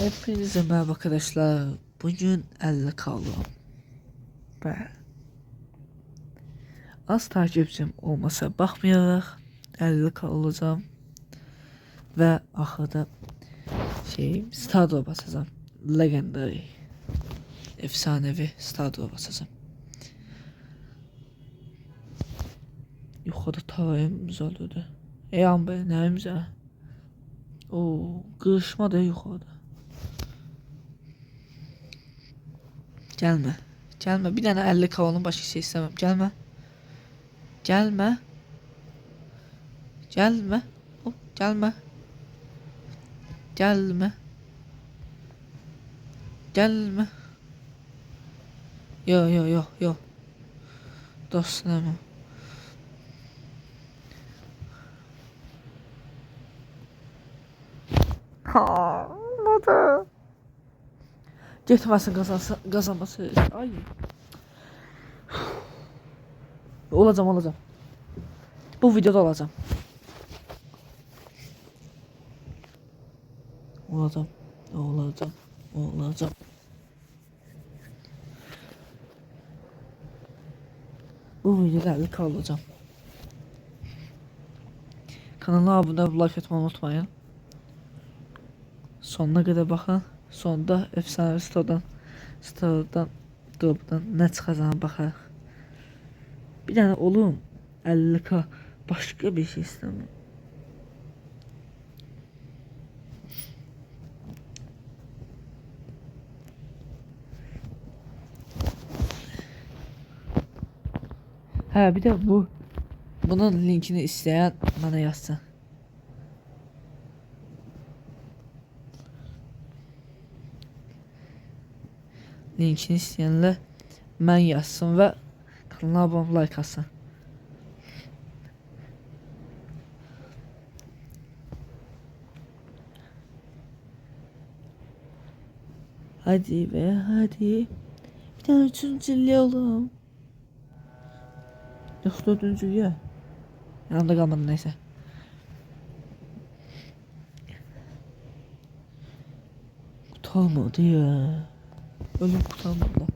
Hepinize merhaba arkadaşlar. Bugün 50 kaldım. Ve az takipçim olmasa bakmayarak 50 olacağım. Ve ahırda Stardoor basacağım. Legendary. Efsanevi Stardoor basacağım. Yukarıda tarayımız öldürdü. An be neyimiz ya? Oo, kırışma da yukarıda. Gelme. Gelme. Bir tane 50 kavalın başka şey istemem. Gelme. Gelme. Gelme. Hop, gelme. Gelme. Gelme. Yo. Dostum. Ha, olmadı. Getməsin kazanması. Ay. Olacağım. Bu videoda olacağım. Olacağım. Bu videoda 50 olacağım. Kanala abone olup like etmeyi unutmayın. Sonuna kadar bakın. Sonda efsane store'dan drop'dan ne çıxacağına baxaq. Bir tane oğlum 50k başka bir şey istemiyorum. Ha bir de bunun linkini isteyen bana yazsın. Linkini isteyenler mən yazsın ve kanala abone like atsın. Hadi ve hadi. Bir tane üçüncü oğlum. Yok dördüncü ya. Yanımda kalmadı neyse. Kurtarmadı ya. Ölüm kurtarmadı.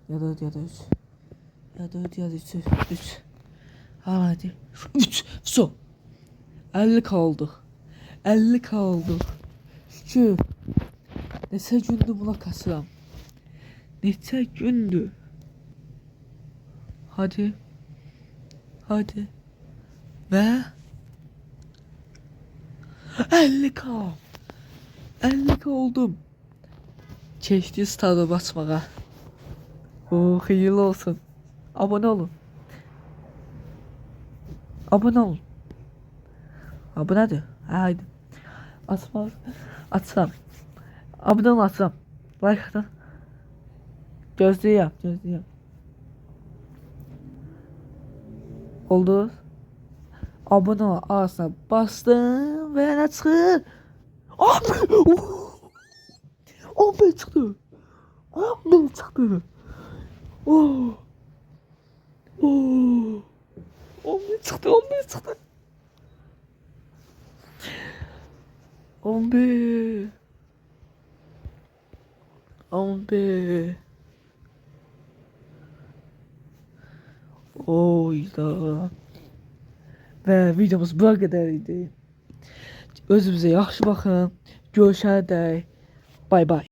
Ya 4 ya da 3. Ya 4 ya da 3. Hadi. 3. Son. 50 kaldık. 50 kaldık. Şükür. Neçə gündür buna kasıram. Neçə gündür. Hadi. Ve 50k. 50k oldum. Keçdi Stardoor basmağa. Oh, hayırlı olsun. Abone olun. Abonedir. Haydi. Atsam. Abone ol atsam. Like atın. Gözlüğü Oldu. Abone ol ağzına bastım ve ne çıktı? 11 çıktı. 11 çıktı. Oh. 11 çıktı. 11. Oyda. Ve videomuz bu kadarıydı. Özünüze yaxşı baxın. Görüşərdək. Bay bay.